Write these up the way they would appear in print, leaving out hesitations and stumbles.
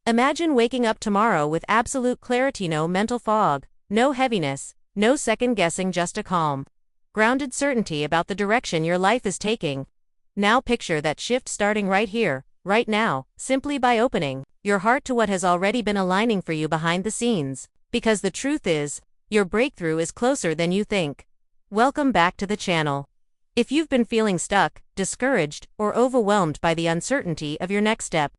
Imagine waking up tomorrow with absolute clarity, no mental fog, no heaviness, no second guessing, just a calm, grounded certainty about the direction your life is taking. Now picture that shift starting right here, right now, simply by opening your heart to what has already been aligning for you behind the scenes. Because the truth is, your breakthrough is closer than you think. Welcome back to the channel. If you've been feeling stuck, discouraged, or overwhelmed by the uncertainty of your next step,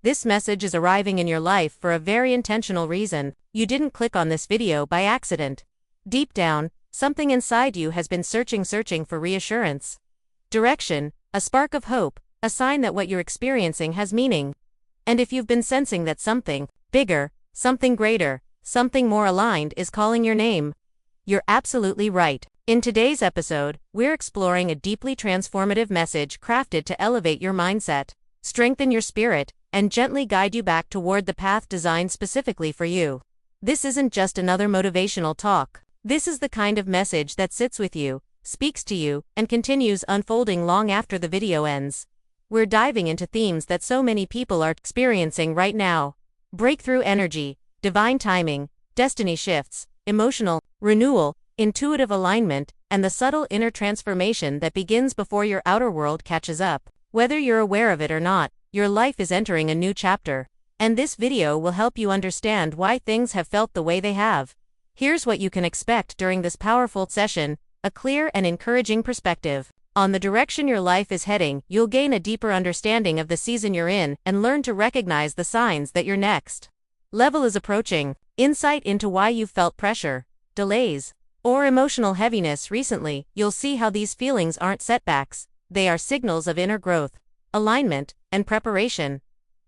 this message is arriving in your life for a very intentional reason. You didn't click on this video by accident. Deep down, something inside you has been searching for reassurance, direction, a spark of hope, a sign that what you're experiencing has meaning. And if you've been sensing that something bigger, something greater, something more aligned is calling your name, you're absolutely right. In today's episode, we're exploring a deeply transformative message crafted to elevate your mindset, strengthen your spirit, and gently guide you back toward the path designed specifically for you. This isn't just another motivational talk. This is the kind of message that sits with you, speaks to you, and continues unfolding long after the video ends. We're diving into themes that so many people are experiencing right now: breakthrough energy, divine timing, destiny shifts, emotional renewal, intuitive alignment, and the subtle inner transformation that begins before your outer world catches up. Whether you're aware of it or not, your life is entering a new chapter, and this video will help you understand why things have felt the way they have. Here's what you can expect during this powerful session: a clear and encouraging perspective on the direction your life is heading. You'll gain a deeper understanding of the season you're in and learn to recognize the signs that your next level is approaching. Insight into why you've felt pressure, delays, or emotional heaviness recently. You'll see how these feelings aren't setbacks, they are signals of inner growth, alignment, and preparation.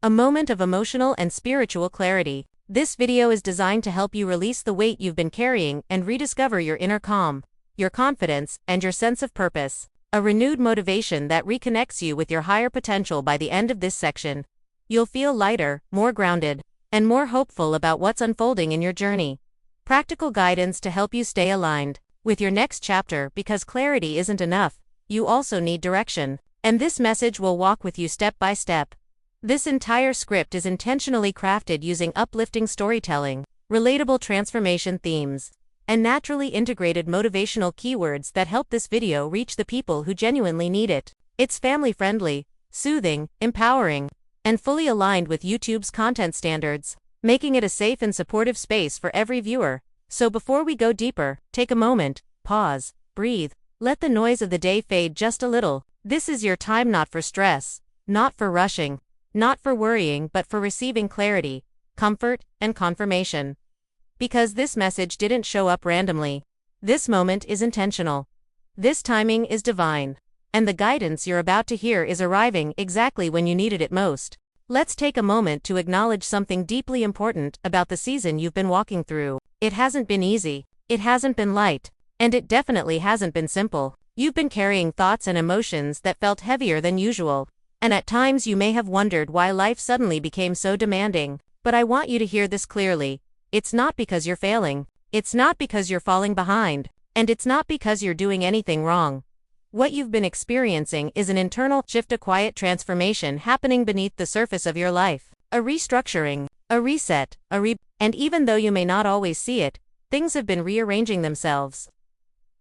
A moment of emotional and spiritual clarity. This video is designed to help you release the weight you've been carrying and rediscover your inner calm, your confidence, and your sense of purpose. A renewed motivation that reconnects you with your higher potential. By the end of this section, you'll feel lighter, more grounded, and more hopeful about what's unfolding in your journey. Practical guidance to help you stay aligned with your next chapter, because clarity isn't enough, you also need direction. And this message will walk with you step by step. This entire script is intentionally crafted using uplifting storytelling, relatable transformation themes, and naturally integrated motivational keywords that help this video reach the people who genuinely need it. It's family-friendly, soothing, empowering, and fully aligned with YouTube's content standards, making it a safe and supportive space for every viewer. So before we go deeper, take a moment, pause, breathe, let the noise of the day fade just a little. This is your time, not for stress, not for rushing, not for worrying, but for receiving clarity, comfort, and confirmation. Because this message didn't show up randomly. This moment is intentional. This timing is divine. And the guidance you're about to hear is arriving exactly when you needed it most. Let's take a moment to acknowledge something deeply important about the season you've been walking through. It hasn't been easy, it hasn't been light, and it definitely hasn't been simple. You've been carrying thoughts and emotions that felt heavier than usual, and at times you may have wondered why life suddenly became so demanding. But I want you to hear this clearly. It's not because you're failing, it's not because you're falling behind, and it's not because you're doing anything wrong. What you've been experiencing is an internal shift, a quiet transformation happening beneath the surface of your life. A restructuring, a reset, and even though you may not always see it, things have been rearranging themselves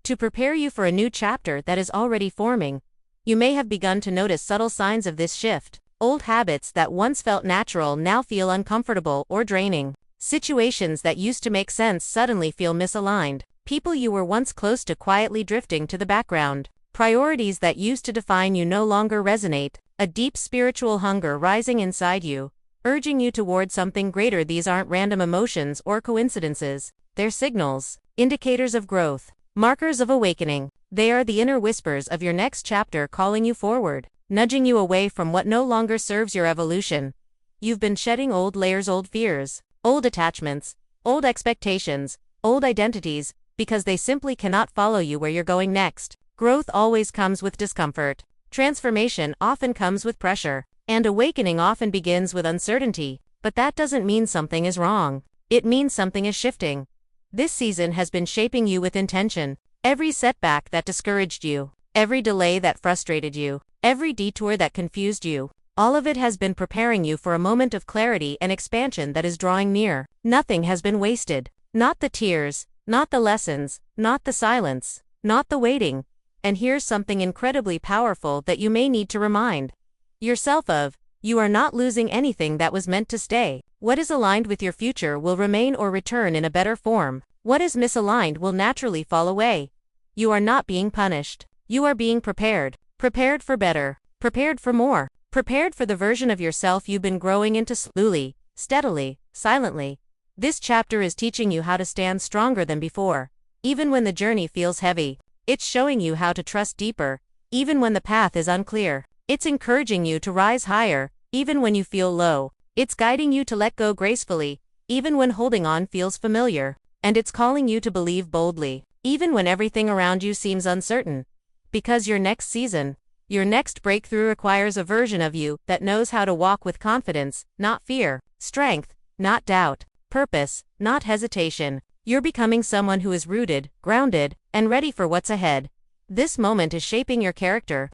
to prepare you for a new chapter that is already forming. You may have begun to notice subtle signs of this shift. Old habits that once felt natural now feel uncomfortable or draining. Situations that used to make sense suddenly feel misaligned. People you were once close to quietly drifting to the background. Priorities that used to define you no longer resonate. A deep spiritual hunger rising inside you, urging you toward something greater. These aren't random emotions or coincidences. They're signals, indicators of growth, markers of awakening. They are the inner whispers of your next chapter, calling you forward, nudging you away from what no longer serves your evolution. You've been shedding old layers, old fears, old attachments, old expectations, old identities, because they simply cannot follow you where you're going next. Growth always comes with discomfort. Transformation often comes with pressure. And awakening often begins with uncertainty. But that doesn't mean something is wrong. It means something is shifting. This season has been shaping you with intention. Every setback that discouraged you, every delay that frustrated you, every detour that confused you, All of it has been preparing you for a moment of clarity and expansion that is drawing near. Nothing has been wasted. Not the tears, not the lessons, not the silence, not the waiting. And here's something incredibly powerful that you may need to remind yourself of. You are not losing anything that was meant to stay. What is aligned with your future will remain or return in a better form. What is misaligned will naturally fall away. You are not being punished. You are being prepared. Prepared for better. Prepared for more. Prepared for the version of yourself you've been growing into slowly, steadily, silently. This chapter is teaching you how to stand stronger than before. Even when the journey feels heavy, it's showing you how to trust deeper. Even when the path is unclear, it's encouraging you to rise higher. Even when you feel low, it's guiding you to let go gracefully. Even when holding on feels familiar, and it's calling you to believe boldly. Even when everything around you seems uncertain. Because your next season, your next breakthrough requires a version of you that knows how to walk with confidence, not fear, strength, not doubt, purpose, not hesitation. You're becoming someone who is rooted, grounded, and ready for what's ahead. This moment is shaping your character,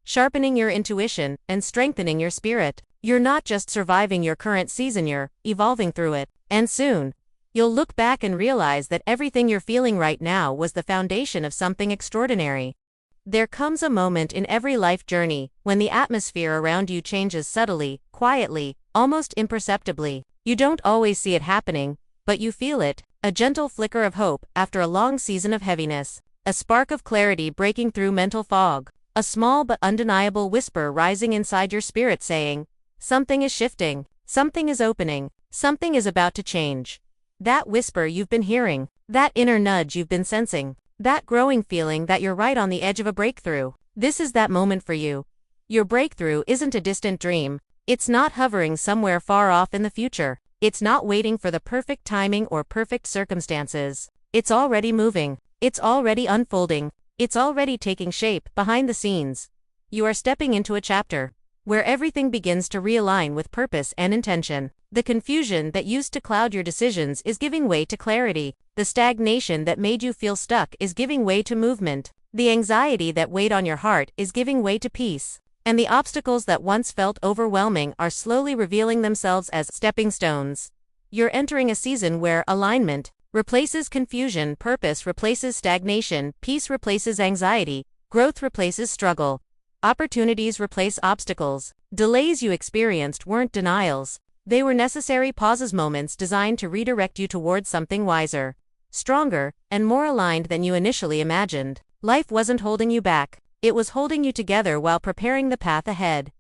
sharpening your intuition, and strengthening your spirit. You're not just surviving your current season, you're evolving through it. And soon, you'll look back and realize that everything you're feeling right now was the foundation of something extraordinary. There comes a moment in every life journey when the atmosphere around you changes subtly, quietly, almost imperceptibly. You don't always see it happening, but you feel it. A gentle flicker of hope after a long season of heaviness. A spark of clarity breaking through mental fog. A small but undeniable whisper rising inside your spirit saying, something is shifting, something is opening, something is about to change. That whisper you've been hearing, that inner nudge you've been sensing, that growing feeling that you're right on the edge of a breakthrough. This is that moment for you. Your breakthrough isn't a distant dream. It's not hovering somewhere far off in the future. It's not waiting for the perfect timing or perfect circumstances. It's already moving. It's already unfolding. It's already taking shape behind the scenes. You are stepping into a chapter where everything begins to realign with purpose and intention. The confusion that used to cloud your decisions is giving way to clarity. The stagnation that made you feel stuck is giving way to movement. The anxiety that weighed on your heart is giving way to peace. And the obstacles that once felt overwhelming are slowly revealing themselves as stepping stones. You're entering a season where alignment replaces confusion, purpose replaces stagnation, peace replaces anxiety, growth replaces struggle. Opportunities replace obstacles. Delays you experienced weren't denials. They were necessary pauses, moments designed to redirect you towards something wiser, stronger, and more aligned than you initially imagined. Life wasn't holding you back. It was holding you together while preparing the path ahead.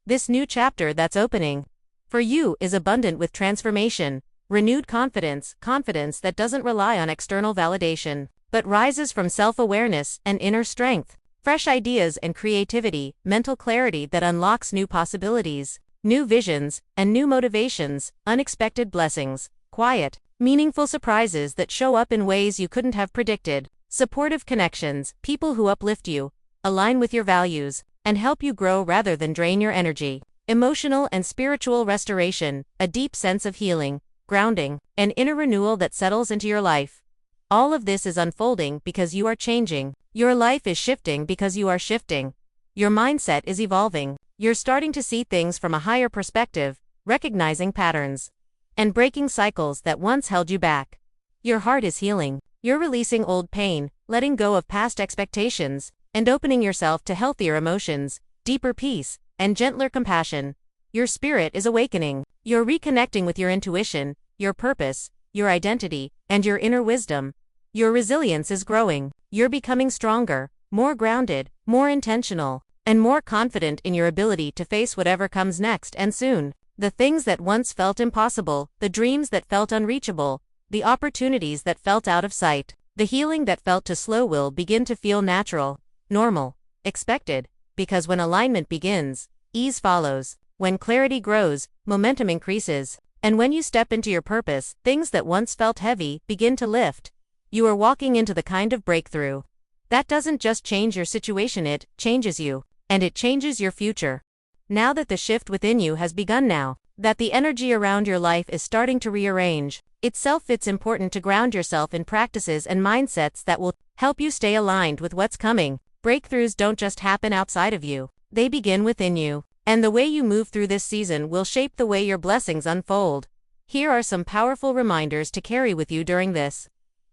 This new chapter that's opening for you is abundant with transformation, renewed confidence, confidence that doesn't rely on external validation, but rises from self-awareness and inner strength, fresh ideas and creativity, mental clarity that unlocks new possibilities, new visions, and new motivations, unexpected blessings, quiet, meaningful surprises that show up in ways you couldn't have predicted, supportive connections, people who uplift you, align with your values, and help you grow rather than drain your energy. Emotional and spiritual restoration, a deep sense of healing, grounding, and inner renewal that settles into your life. All of this is unfolding because you are changing. Your life is shifting because you are shifting. Your mindset is evolving. You're starting to see things from a higher perspective, recognizing patterns, and breaking cycles that once held you back. Your heart is healing. You're releasing old pain, letting go of past expectations, and opening yourself to healthier emotions, deeper peace, and gentler compassion. Your spirit is awakening. You're reconnecting with your intuition, your purpose, your identity, and your inner wisdom. Your resilience is growing. You're becoming stronger, more grounded, more intentional, and more confident in your ability to face whatever comes next and soon. The things that once felt impossible, the dreams that felt unreachable, the opportunities that felt out of sight, the healing that felt too slow will begin to feel natural, normal, expected, because when alignment begins, ease follows. When clarity grows, momentum increases. And when you step into your purpose, things that once felt heavy begin to lift. You are walking into the kind of breakthrough that doesn't just change your situation, it changes you, and it changes your future. Now that the shift within you has begun, now that the energy around your life is starting to rearrange itself, it's important to ground yourself in practices and mindsets that will help you stay aligned with what's coming. Breakthroughs don't just happen outside of you, they begin within you. And the way you move through this season will shape the way your blessings unfold. Here are some powerful reminders to carry with you during this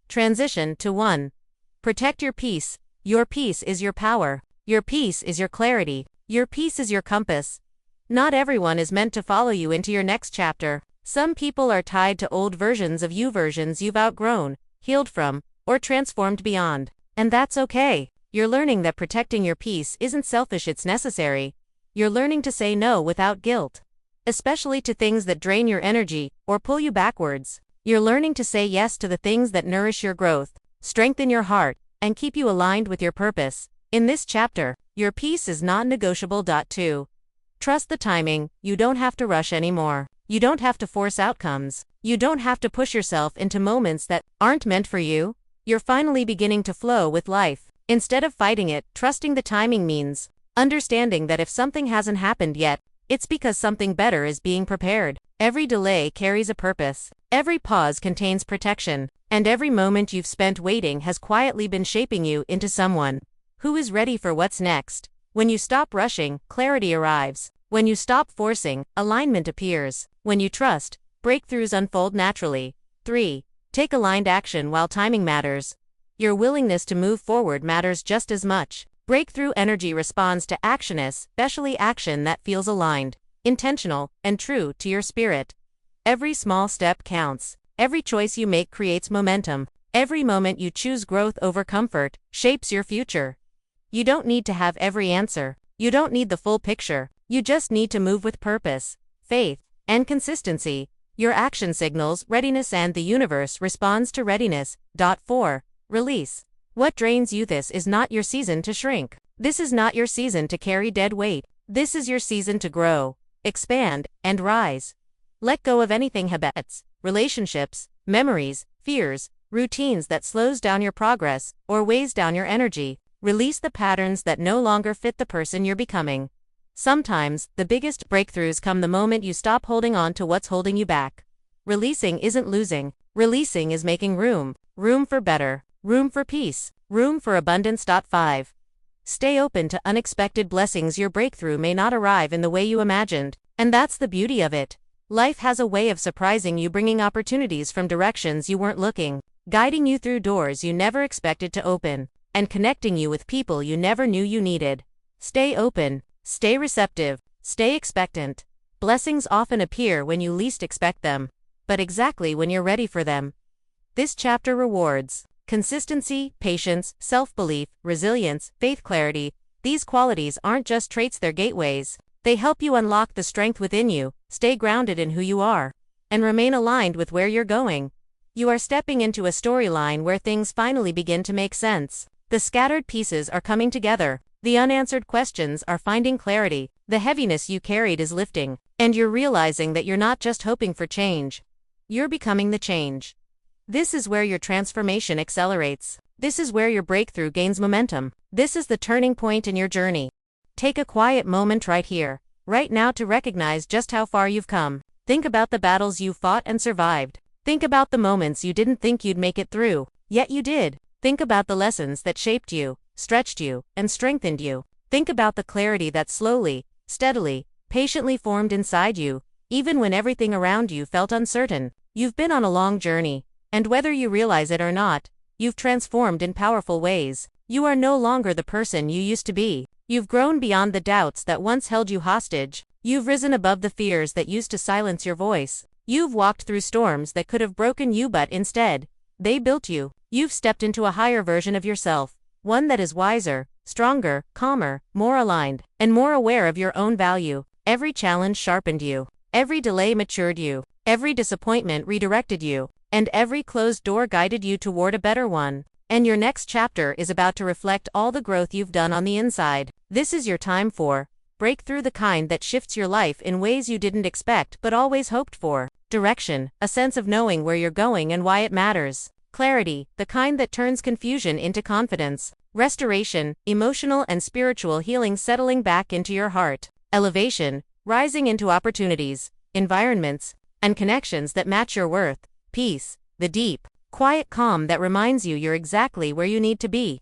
transition to 1. Protect your peace. Your peace is your power. Your peace is your clarity. Your peace is your compass. Not everyone is meant to follow you into your next chapter. Some people are tied to old versions of you, versions you've outgrown, healed from, or transformed beyond. And that's okay. You're learning that protecting your peace isn't selfish, it's necessary. You're learning to say no without guilt, especially to things that drain your energy or pull you backwards. You're learning to say yes to the things that nourish your growth, strengthen your heart, and keep you aligned with your purpose. In this chapter, your peace is non-negotiable. 2. Trust the timing. You don't have to rush anymore. You don't have to force outcomes. You don't have to push yourself into moments that aren't meant for you. You're finally beginning to flow with life. Instead of fighting it, trusting the timing means understanding that if something hasn't happened yet, it's because something better is being prepared. Every delay carries a purpose. Every pause contains protection. And every moment you've spent waiting has quietly been shaping you into someone who is ready for what's next. When you stop rushing, clarity arrives. When you stop forcing, alignment appears. When you trust, breakthroughs unfold naturally. 3. Take aligned action while timing matters. Your willingness to move forward matters just as much. Breakthrough energy responds to action, especially action that feels aligned, intentional, and true to your spirit. Every small step counts. Every choice you make creates momentum. Every moment you choose growth over comfort shapes your future. You don't need to have every answer. You don't need the full picture. You just need to move with purpose, faith, and consistency. Your action signals readiness and the universe responds to readiness. 4. Release. What drains you? This is not your season to shrink. This is not your season to carry dead weight. This is your season to grow, expand, and rise. Let go of anything, habits, relationships, memories, fears, routines that slows down your progress or weighs down your energy. Release the patterns that no longer fit the person you're becoming. Sometimes, the biggest breakthroughs come the moment you stop holding on to what's holding you back. Releasing isn't losing. Releasing is making room. Room for better. Room for peace. Room for abundance. 5. Stay open to unexpected blessings. Your breakthrough may not arrive in the way you imagined, and that's the beauty of it. Life has a way of surprising you, bringing opportunities from directions you weren't looking, guiding you through doors you never expected to open, and connecting you with people you never knew you needed. Stay open, stay receptive, stay expectant. Blessings often appear when you least expect them, but exactly when you're ready for them. This chapter rewards consistency, patience, self-belief, resilience, faith, clarity. These qualities aren't just traits, they're gateways. They help you unlock the strength within you, stay grounded in who you are, and remain aligned with where you're going. You are stepping into a storyline where things finally begin to make sense. The scattered pieces are coming together. The unanswered questions are finding clarity. The heaviness you carried is lifting, and you're realizing that you're not just hoping for change. You're becoming the change. This is where your transformation accelerates. This is where your breakthrough gains momentum. This is the turning point in your journey. Take a quiet moment right here, right now, to recognize just how far you've come. Think about the battles you fought and survived. Think about the moments you didn't think you'd make it through, yet you did. Think about the lessons that shaped you, stretched you, and strengthened you. Think about the clarity that slowly, steadily, patiently formed inside you, even when everything around you felt uncertain. You've been on a long journey, and whether you realize it or not, you've transformed in powerful ways. You are no longer the person you used to be. You've grown beyond the doubts that once held you hostage. You've risen above the fears that used to silence your voice. You've walked through storms that could have broken you, but instead, they built you. You've stepped into a higher version of yourself, one that is wiser, stronger, calmer, more aligned, and more aware of your own value. Every challenge sharpened you. Every delay matured you. Every disappointment redirected you. And every closed door guided you toward a better one. And your next chapter is about to reflect all the growth you've done on the inside. This is your time for breakthrough, the kind that shifts your life in ways you didn't expect but always hoped for. Direction, a sense of knowing where you're going and why it matters. Clarity, the kind that turns confusion into confidence. Restoration, emotional and spiritual healing, settling back into your heart. Elevation, rising into opportunities, environments, and connections that match your worth. Peace, the deep, quiet calm that reminds you you're exactly where you need to be.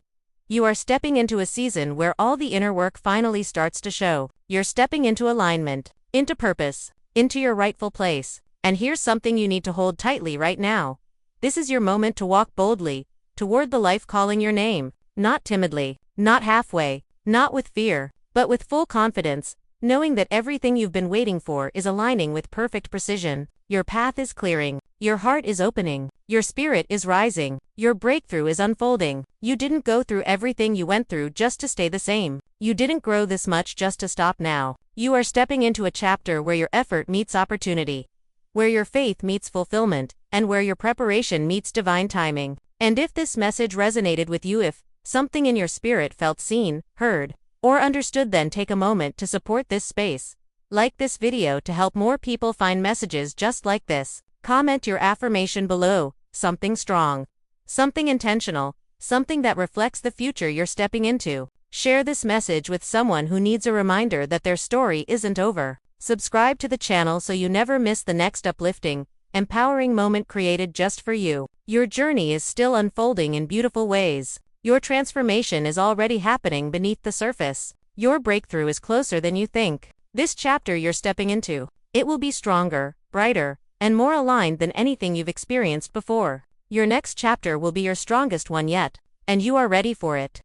You are stepping into a season where all the inner work finally starts to show. You're stepping into alignment, into purpose, into your rightful place. And here's something you need to hold tightly right now. This is your moment to walk boldly toward the life calling your name. Not timidly, not halfway, not with fear, but with full confidence, knowing that everything you've been waiting for is aligning with perfect precision. Your path is clearing. Your heart is opening. Your spirit is rising. Your breakthrough is unfolding. You didn't go through everything you went through just to stay the same. You didn't grow this much just to stop now. You are stepping into a chapter where your effort meets opportunity, where your faith meets fulfillment, and where your preparation meets divine timing. And if this message resonated with you, if something in your spirit felt seen, heard, or understood, then take a moment to support this space. Like this video to help more people find messages just like this. Comment your affirmation below, something strong, something intentional, something that reflects the future you're stepping into. Share this message with someone who needs a reminder that their story isn't over. Subscribe to the channel so you never miss the next uplifting, empowering moment created just for you. Your journey is still unfolding in beautiful ways. Your transformation is already happening beneath the surface. Your breakthrough is closer than you think. This chapter you're stepping into, it will be stronger, brighter, and more aligned than anything you've experienced before. Your next chapter will be your strongest one yet, and you are ready for it.